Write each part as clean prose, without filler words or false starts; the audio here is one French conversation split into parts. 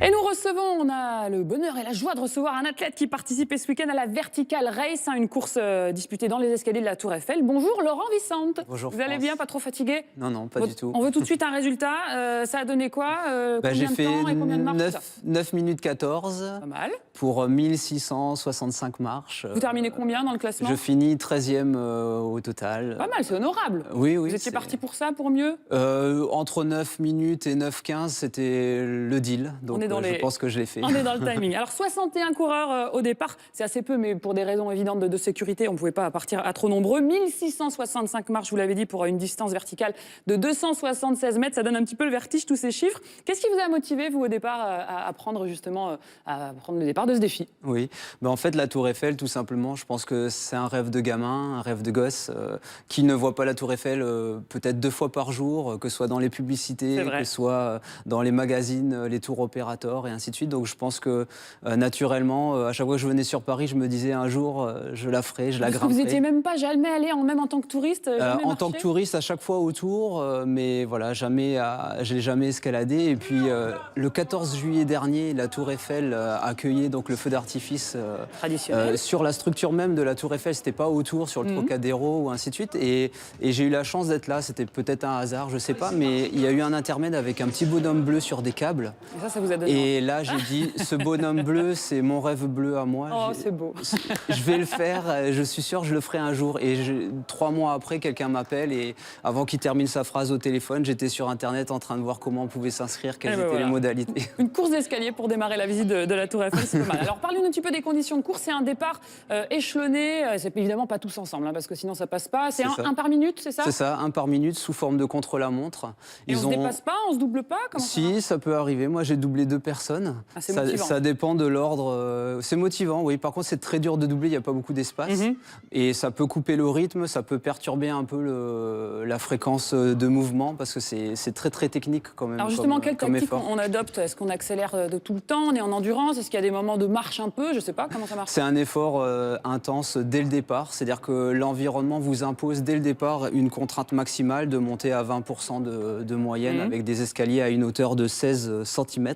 Et nous recevons, on a le bonheur et la joie de recevoir un athlète qui participait ce week-end à la Vertical Race, une course disputée dans les escaliers de la Tour Eiffel. Bonjour Laurent Vicente. Bonjour. Vous allez bien, pas trop fatigué? Non, non, pas du tout. On veut tout de suite un résultat. Ça a donné quoi? J'ai Combien de fait temps et combien de marches? 9 minutes 14 Pas mal. pour 1665 marches. Vous terminez combien dans le classement? Je finis 13e au total. Pas mal, c'est honorable. Oui, oui. Vous étiez parti pour ça, pour mieux? Entre 9 minutes et 9,15, c'était le deal. Donc je pense que je l'ai fait. On est dans le timing. Alors 61 coureurs au départ, c'est assez peu, mais pour des raisons évidentes de sécurité, on ne pouvait pas partir à trop nombreux. 1665 marches, vous l'avez dit, pour une distance verticale de 276 mètres. Ça donne un petit peu le vertige, tous ces chiffres. Qu'est-ce qui vous a motivé, vous, au départ, à prendre justement à prendre le départ de ce défi? Oui, en fait, la Tour Eiffel, tout simplement, je pense que c'est un rêve de gamin, un rêve de gosse. Qui ne voit pas la Tour Eiffel peut-être 2 fois par jour, que ce soit dans les publicités, que ce soit dans les magazines, les tours opérateurs et ainsi de suite. Donc je pense que naturellement, à chaque fois que je venais sur Paris, je me disais un jour, je la ferai, je la grimperai. Vous n'étiez même pas jamais allé, même en tant que touriste, en tant que touriste, à chaque fois autour, mais voilà, je l'ai jamais escaladé. Et puis le 14 juillet dernier, la Tour Eiffel accueillait donc le feu d'artifice sur la structure même de la Tour Eiffel. C'était pas autour, sur le Trocadéro ou ainsi de suite. Et j'ai eu la chance d'être là. C'était peut-être un hasard, je sais pas, mais il y a eu un intermède avec un petit bonhomme bleu sur des câbles. Et ça vous a donné. Et là, j'ai dit, ce bonhomme bleu, c'est mon rêve bleu à moi. Oh, c'est beau. Je vais le faire, je suis sûr, je le ferai un jour. Et 3 mois après, quelqu'un m'appelle et avant qu'il termine sa phrase au téléphone, j'étais sur Internet en train de voir comment on pouvait s'inscrire, quelles étaient les modalités. Une course d'escalier pour démarrer la visite de la Tour Eiffel, c'est pas mal. Alors, parlez-nous un petit peu des conditions de course. C'est un départ échelonné. C'est évidemment pas tous ensemble, parce que sinon ça passe pas. C'est un par minute, c'est ça? C'est ça, un par minute sous forme de contre-la-montre. Et on se dépasse pas, on se double pas? Si, ça peut arriver. Moi, j'ai doublé 2 personnes. Ah, c'est motivant. Ça dépend de l'ordre. C'est motivant, oui. Par contre, c'est très dur de doubler. Il n'y a pas beaucoup d'espace. Et ça peut couper le rythme, ça peut perturber un peu la fréquence de mouvement parce que c'est très, très technique quand même. Alors justement, quelle tactique effort. on adopte? Est-ce qu'on accélère de tout le temps? On est en endurance? Est-ce qu'il y a des moments de marche un peu? Je ne sais pas, comment ça marche? C'est un effort intense dès le départ. C'est-à-dire que l'environnement vous impose dès le départ une contrainte maximale de monter à 20% de moyenne avec des escaliers à une hauteur de 16 cm.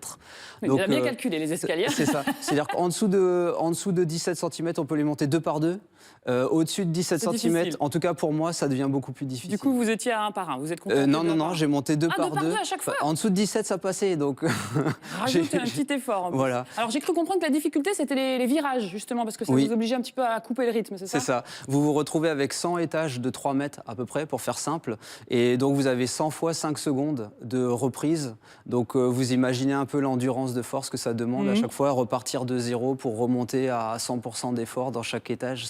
Donc, bien calculé, les escaliers. C'est ça. C'est-à-dire qu'en dessous de 17 cm, on peut les monter 2 par 2. Au-dessus de 17 cm, en tout cas pour moi, ça devient beaucoup plus difficile. Du coup, vous étiez à 1 par 1. Vous êtes content? Non, j'ai monté 2 par 2. 2 par 2 à chaque fois? En dessous de 17, ça passait. Donc rajoutez un petit effort. En plus. Voilà. Alors j'ai cru comprendre que la difficulté, c'était les virages, justement, parce que ça vous obligeait un petit peu à couper le rythme, c'est ça? C'est ça. Vous vous retrouvez avec 100 étages de 3 mètres à peu près, pour faire simple. Et donc vous avez 100 fois 5 secondes de reprise. Donc vous imaginez un peu l'endurance de force que ça demande à chaque fois, repartir de zéro pour remonter à 100% d'effort dans chaque étage.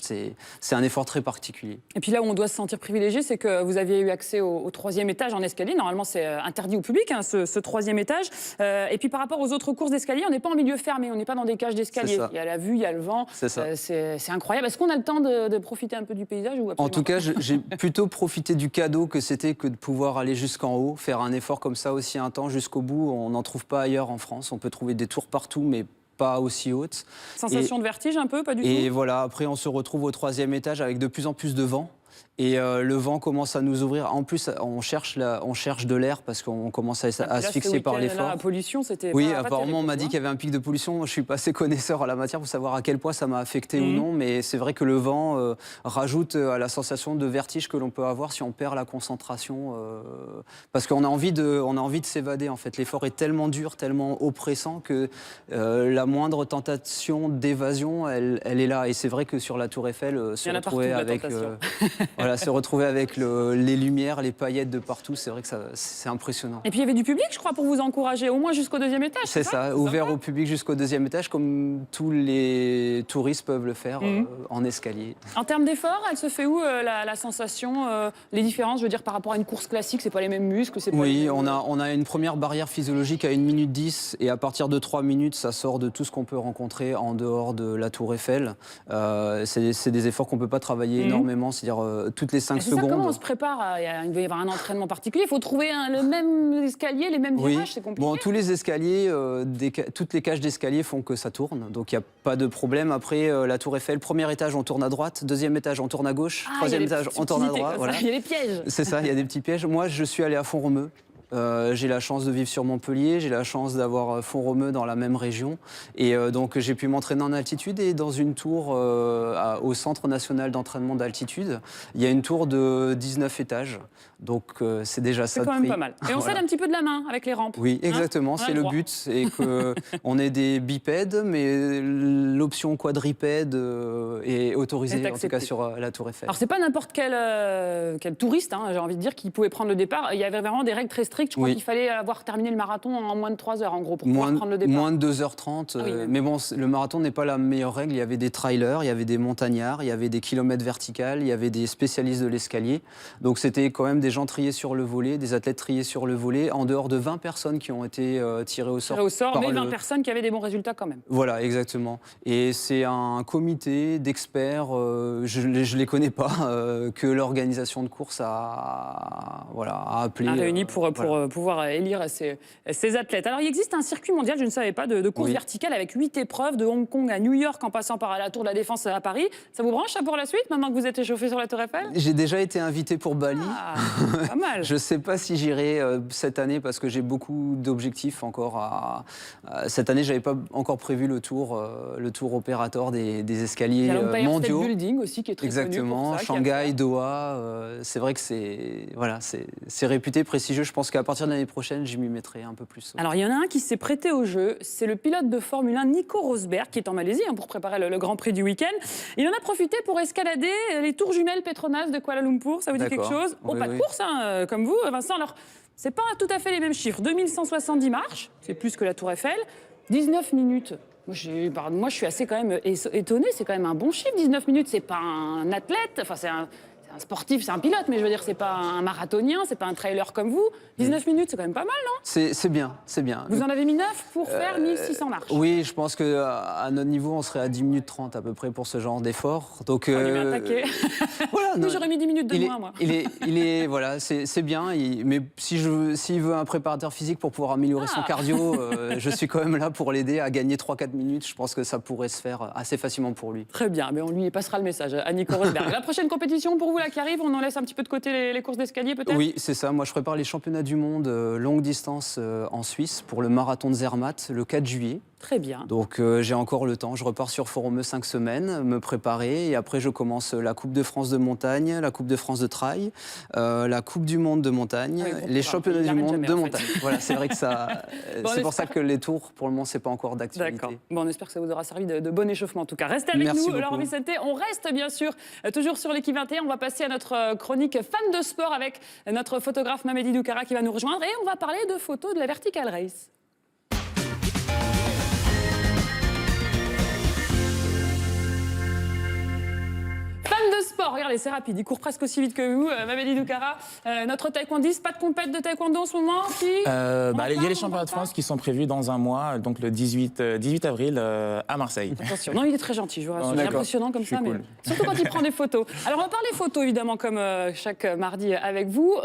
C'est un effort très particulier. Et puis là où on doit se sentir privilégié, c'est que vous aviez eu accès au 3e étage en escalier. Normalement, c'est interdit au public, ce 3e étage. Et puis par rapport aux autres courses d'escalier, on n'est pas en milieu fermé, on n'est pas dans des cages d'escalier. Il y a la vue, il y a le vent. C'est incroyable. Est-ce qu'on a le temps de profiter un peu du paysage ou En tout cas, j'ai plutôt profité du cadeau que c'était que de pouvoir aller jusqu'en haut, faire un effort comme ça aussi intense jusqu'au bout. On n'en trouve pas ailleurs en France. On peut trouver des tours partout, mais pas aussi haute. Sensation de vertige un peu, pas du tout? Et voilà, après on se retrouve au 3e étage avec de plus en plus de vent. Et le vent commence à nous ouvrir. En plus, on cherche de l'air parce qu'on commence à asphyxier par l'effort. La pollution, c'était oui, apparemment, on m'a dit qu'il y avait un pic de pollution. Moi, je suis pas assez connaisseur à la matière pour savoir à quel point ça m'a affecté ou non. Mais c'est vrai que le vent rajoute à la sensation de vertige que l'on peut avoir si on perd la concentration. Parce qu'on a envie de s'évader. En fait, l'effort est tellement dur, tellement oppressant que la moindre tentation d'évasion, elle est là. Et c'est vrai que sur la Tour Eiffel, se retrouver avec voilà, se retrouver avec les lumières, les paillettes de partout, c'est vrai que c'est impressionnant. Et puis il y avait du public, je crois, pour vous encourager, au moins jusqu'au 2e étage. C'est ça, ouvert au public jusqu'au 2e étage, comme tous les touristes peuvent le faire en escalier. En termes d'effort, elle se fait où la sensation, les différences, je veux dire, par rapport à une course classique, c'est pas les mêmes muscles, c'est pas Oui, on a une première barrière physiologique à 1 minute 10 et à partir de 3 minutes, ça sort de tout ce qu'on peut rencontrer en dehors de la Tour Eiffel. C'est des efforts qu'on peut pas travailler énormément, c'est-à-dire toutes les 5 secondes. Comment on se prépare? Il va y avoir un entraînement particulier. Il faut trouver le même escalier, les mêmes virages, c'est compliqué. Bon, tous les escaliers, toutes les cages d'escalier font que ça tourne, donc il n'y a pas de problème. Après, la Tour Eiffel, 1er étage, on tourne à droite, 2e étage, on tourne à gauche, 3e étage, on tourne à droite. Voilà. Il y a des pièges. C'est ça, il y a des petits pièges. Moi, je suis allé à Font-Romeu. J'ai la chance de vivre sur Montpellier, j'ai la chance d'avoir Font-Romeu dans la même région. Et donc j'ai pu m'entraîner en altitude et dans une tour au Centre national d'entraînement d'altitude. Il y a une tour de 19 étages. Donc c'est déjà ça. C'est quand même pas mal. Et on s'aide un petit peu de la main avec les rampes. Oui, exactement, c'est le but. C'est qu'on ait des bipèdes, mais l'option quadripède est autorisée, en tout cas sur la Tour Eiffel. Alors c'est pas n'importe quel touriste, j'ai envie de dire, qui pouvait prendre le départ. Il y avait vraiment des règles très strictes. Je crois qu'il fallait avoir terminé le marathon en moins de 3 heures, en gros, pour pouvoir prendre le départ. Moins de 2h30. Mais bon, le marathon n'est pas la meilleure règle. Il y avait des trailers, il y avait des montagnards, il y avait des kilomètres verticales, il y avait des spécialistes de l'escalier. Donc c'était quand même des gens triés sur le volet, des athlètes triés sur le volet, en dehors de 20 personnes qui ont été tirées au sort. Mais 20 personnes qui avaient des bons résultats quand même. Voilà, exactement. Et c'est un comité d'experts, je ne les connais pas, que l'organisation de course a appelé. A réuni pour pouvoir élire ces athlètes. Alors il existe un circuit mondial, je ne savais pas, de course verticale avec 8 épreuves, de Hong Kong à New York en passant par la Tour de la Défense à Paris. Ça vous branche ça pour la suite, maintenant que vous êtes échauffé sur la Tour Eiffel? J'ai déjà été invité pour Bali. Pas mal. Je ne sais pas si j'irai cette année parce que j'ai beaucoup d'objectifs encore cette année, je n'avais pas encore prévu le tour opérateur des escaliers mondiaux. State Building aussi qui est très exactement, connu pour ça, Shanghai, Doha. C'est vrai que c'est réputé, prestigieux. Je pense qu'à partir de l'année prochaine, je m'y mettrai un peu plus. Alors il y en a un qui s'est prêté au jeu, c'est le pilote de Formule 1 Nico Rosberg qui est en Malaisie pour préparer le Grand Prix du week-end. Il en a profité pour escalader les tours jumelles Petronas de Kuala Lumpur. Ça vous dit quelque chose? Pas de course, comme vous, Vincent. Alors c'est pas tout à fait les mêmes chiffres. 2170 marches, c'est plus que la Tour Eiffel. 19 minutes. Moi, je suis assez quand même étonnée. C'est quand même un bon chiffre, 19 minutes. C'est pas un athlète, enfin, c'est un sportif, c'est un pilote, mais je veux dire, c'est pas un marathonien, c'est pas un trailer comme vous. 19 minutes, c'est quand même pas mal, non? C'est bien, c'est bien. Vous en avez mis 9 pour faire 1600 marches. Oui, je pense qu'à notre niveau, on serait à 10 minutes 30 à peu près pour ce genre d'effort. Donc, on est bien attaqué. Voilà, oui, j'aurais mis 10 minutes de moins, moi. Voilà, c'est bien. Mais s'il veut un préparateur physique pour pouvoir améliorer son cardio, je suis quand même là pour l'aider à gagner 3-4 minutes. Je pense que ça pourrait se faire assez facilement pour lui. Très bien, mais on lui passera le message à Nico Rosberg. La prochaine compétition pour vous, là, qui arrive, on en laisse un petit peu de côté les courses d'escalier, peut-être? Oui, c'est ça. Moi, je prépare les championnats du monde longue distance en Suisse pour le marathon de Zermatt le 4 juillet. Très bien. Donc j'ai encore le temps. Je repars sur Font-Romeu 5 semaines, me préparer. Et après, je commence la Coupe de France de montagne, la Coupe de France de trail, la Coupe du monde de montagne, les championnats du monde de montagne. Voilà, c'est vrai que ça. C'est pour ça que les tours, pour le moment, c'est pas encore d'actualité. D'accord. Bon, on espère que ça vous aura servi de bon échauffement. En tout cas, restez avec nous, Laurent Vicente. On reste bien sûr toujours sur l'équipe 21. On va passer à notre chronique fan de sport avec notre photographe Mamedy Doukara qui va nous rejoindre. Et on va parler de photos de la Vertical Race. De sport, regardez, c'est rapide, il court presque aussi vite que vous, Mamedy Doukara. Notre taekwondiste, pas de compète de taekwondo en ce moment? Il y a les championnats de France qui sont prévus dans un mois, donc le 18 avril à Marseille. Attention, non, il est très gentil, je vous rassure. C'est impressionnant comme ça, cool. Mais surtout quand il prend des photos. Alors on va parler photos évidemment comme chaque mardi avec vous.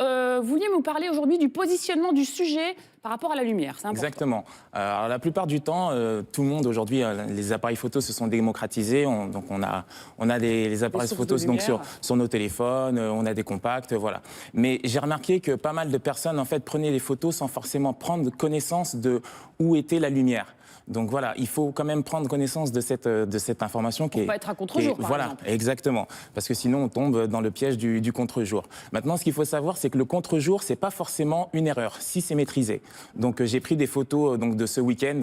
Vous vouliez nous parler aujourd'hui du positionnement du sujet par rapport à la lumière, c'est important. Exactement. Alors, la plupart du temps, tout le monde aujourd'hui, les appareils photos se sont démocratisés. Donc on a les appareils photos donc sur nos téléphones, on a des compacts, voilà. Mais j'ai remarqué que pas mal de personnes en fait prenaient des photos sans forcément prendre connaissance de où était la lumière. Donc voilà, il faut quand même prendre connaissance de cette information qui est... Pour pas être à contre-jour, par exemple. Voilà, exactement. Parce que sinon, on tombe dans le piège du contre-jour. Maintenant, ce qu'il faut savoir, c'est que le contre-jour, c'est pas forcément une erreur, si c'est maîtrisé. Donc j'ai pris des photos de ce week-end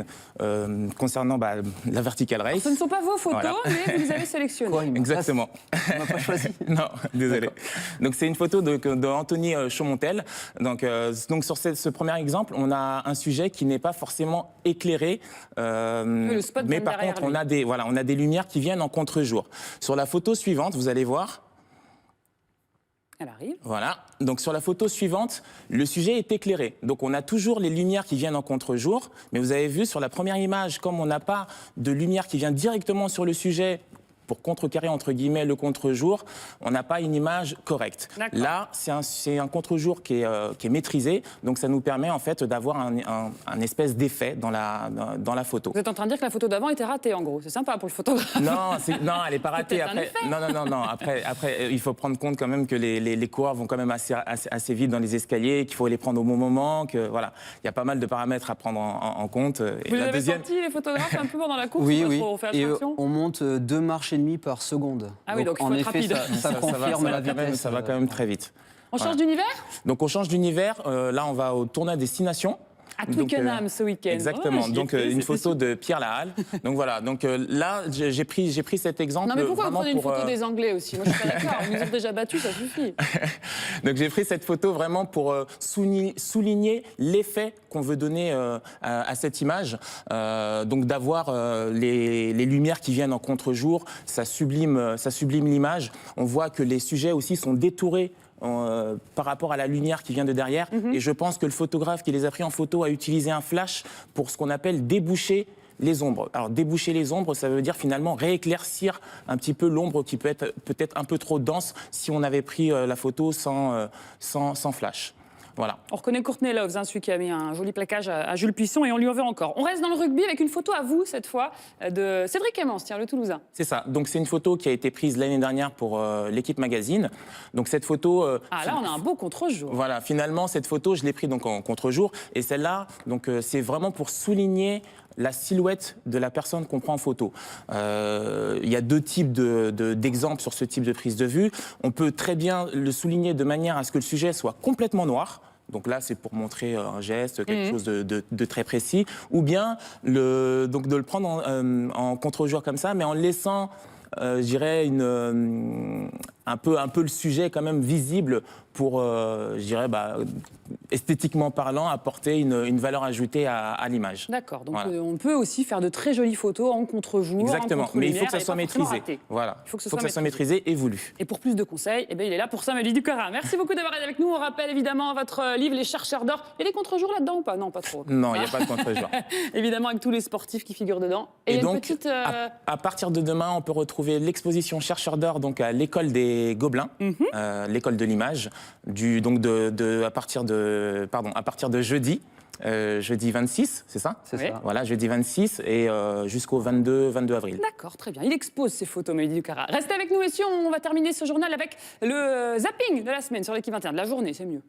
concernant la Vertical Race. Alors, ce ne sont pas vos photos, mais vous les avez sélectionnées. Exactement. On n'a pas choisi. Non, désolé. Donc c'est une photo d'Anthony Chaumontel. Donc sur ce premier exemple, on a un sujet qui n'est pas forcément éclairé. Mais par contre, on a des lumières qui viennent en contre-jour. Sur la photo suivante, vous allez voir. Elle arrive. Voilà. Donc sur la photo suivante, le sujet est éclairé. Donc on a toujours les lumières qui viennent en contre-jour. Mais vous avez vu sur la première image, comme on n'a pas de lumière qui vient directement sur le sujet pour contrecarrer, entre guillemets, le contre-jour, on n'a pas une image correcte. Là, c'est un contre-jour qui est maîtrisé, donc ça nous permet en fait d'avoir un espèce d'effet dans la photo. Vous êtes en train de dire que la photo d'avant était ratée, en gros. C'est sympa pour le photographe. Non, elle n'est pas ratée. Après, non. Après, il faut prendre compte quand même que les coureurs vont quand même assez vite dans les escaliers, qu'il faut les prendre au bon moment, que voilà, il y a pas mal de paramètres à prendre en compte. Vous les avez sentis, les photographes, un peu pendant la course? Oui. On fait Et attention. on monte 2 marches et demie par seconde. Ah oui, donc il faut en être effet, rapide. ça confirme la vitesse. Ça va quand même très vite. On change d'univers? Donc on change d'univers. Là, on va au tournoi Destination. À Twickenham ce week-end. Exactement. Donc une photo de Pierre Lahalle. Donc voilà. Donc là, j'ai pris cet exemple. Non mais pourquoi vous prenez une photo des Anglais aussi? Moi je suis pas d'accord. Ils nous ont déjà battus, ça suffit. Donc j'ai pris cette photo vraiment pour souligner l'effet qu'on veut donner à cette image. Donc d'avoir les lumières qui viennent en contre-jour, ça sublime l'image. On voit que les sujets aussi sont détourés par rapport à la lumière qui vient de derrière. Et je pense que le photographe qui les a pris en photo a utilisé un flash pour ce qu'on appelle déboucher les ombres. Alors déboucher les ombres, ça veut dire finalement rééclaircir un petit peu l'ombre qui peut être peut-être un peu trop dense si on avait pris la photo sans flash. Voilà. On reconnaît Courtney Loves, celui qui a mis un joli plaquage à Jules Puisson, et on lui en veut encore. On reste dans le rugby avec une photo à vous, cette fois, de Cédric Emmens, le Toulousain. C'est ça. Donc c'est une photo qui a été prise l'année dernière pour l'équipe Magazine. Donc cette photo... là, on a un beau contre-jour. Voilà, finalement, cette photo, je l'ai prise donc en contre-jour. Et celle-là, donc c'est vraiment pour souligner la silhouette de la personne qu'on prend en photo. Il y a 2 types d'exemples sur ce type de prise de vue. On peut très bien le souligner de manière à ce que le sujet soit complètement noir. Donc là, c'est pour montrer un geste, quelque chose de très précis. Ou bien donc de le prendre en contre-jour comme ça, mais en laissant, je dirais, un peu le sujet quand même visible pour, je dirais, esthétiquement parlant, apporter une valeur ajoutée à l'image. D'accord, donc voilà. On peut aussi faire de très jolies photos en contre-jour. Exactement, mais il faut que ça et soit pas forcément maîtrisé. raté. Voilà. Il faut que ça soit maîtrisé et voulu. Et pour plus de conseils, il est là pour ça, Amélie Ducara. Merci beaucoup d'avoir été avec nous. On rappelle évidemment votre livre, Les chercheurs d'or. Il y a des contre-jours là-dedans ou pas? Non, pas trop. Non, il n'y a pas de contre-jour. Évidemment, avec tous les sportifs qui figurent dedans. Et il y a donc, une petite... à partir de demain, on peut retrouver l'exposition Chercheurs d'or donc à l'école des Gobelins, l'école de l'image, à partir de jeudi. Jeudi 26, c'est ça? C'est ça. Voilà, jeudi 26 et jusqu'au 22 avril. D'accord, très bien. Il expose ces photos, Amélie Ducara. Restez avec nous, messieurs. On va terminer ce journal avec le zapping de la semaine sur l'équipe 21. De la journée, c'est mieux.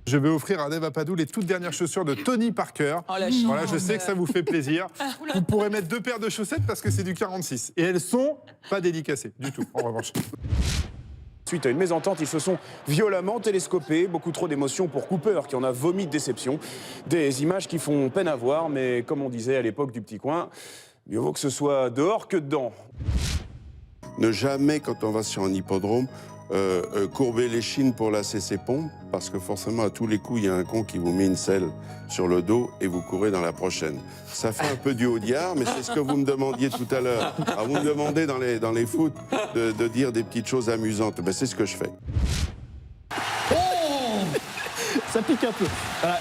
Je vais offrir à Dave Apadou les toutes dernières chaussures de Tony Parker. Oh, la chance. Voilà, je sais que ça vous fait plaisir. Vous pourrez mettre 2 paires de chaussettes parce que c'est du 46. Et elles sont pas dédicacées du tout, en revanche. Suite à une mésentente, ils se sont violemment télescopés. Beaucoup trop d'émotions pour Cooper, qui en a vomi de déception. Des images qui font peine à voir, mais comme on disait à l'époque du petit coin, mieux vaut que ce soit dehors que dedans. Ne jamais, quand on va sur un hippodrome, courber les chines pour lasser ses pompes, parce que forcément, à tous les coups, il y a un con qui vous met une selle sur le dos et vous courez dans la prochaine. Ça fait un peu du haut diard, mais c'est ce que vous me demandiez tout à l'heure. Vous me demandez dans les foot de dire des petites choses amusantes. Ben, c'est ce que je fais. Ça pique un peu. Voilà,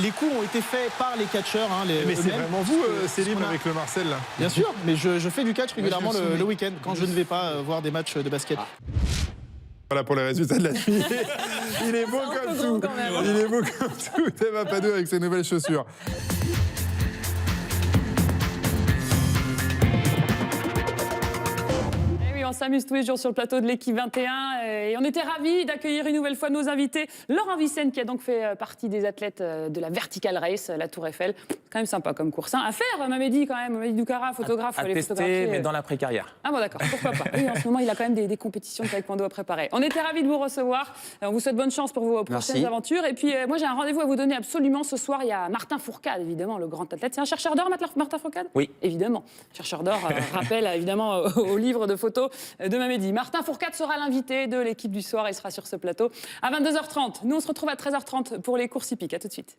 les coups ont été faits par les catcheurs. Mais c'est vraiment vous, Céline, avec le Marcel, là. Bien sûr, mais je fais du catch régulièrement le week-end, quand je ne vais pas voir des matchs de basket. Voilà pour les résultats de la nuit. Il est beau comme tout. Il est beau comme tout, Dave Apadou avec ses nouvelles chaussures. On s'amuse tous les jours sur le plateau de l'équipe 21 et on était ravis d'accueillir une nouvelle fois nos invités. Laurent Vicenne qui a donc fait partie des athlètes de la Vertical Race, la Tour Eiffel. Quand même sympa comme course. À faire, Mamedi quand même, Mamedi Ducara, photographe. À tester, mais dans la précarrière. Ah bon d'accord, pourquoi pas. Oui, en ce moment il a quand même des compétitions de taekwondo à préparer. On était ravis de vous recevoir. On vous souhaite bonne chance pour vos prochaines aventures. Et puis moi j'ai un rendez-vous à vous donner absolument ce soir. Il y a Martin Fourcade, évidemment, le grand athlète. C'est un chercheur d'or, Martin Fourcade? Oui. Évidemment. Chercheur d'or, rappel évidemment au livre de photos de Mamedi. Martin Fourcade sera l'invité de l'équipe du soir et sera sur ce plateau à 22h30. Nous, on se retrouve à 13h30 pour les courses hippiques. À tout de suite.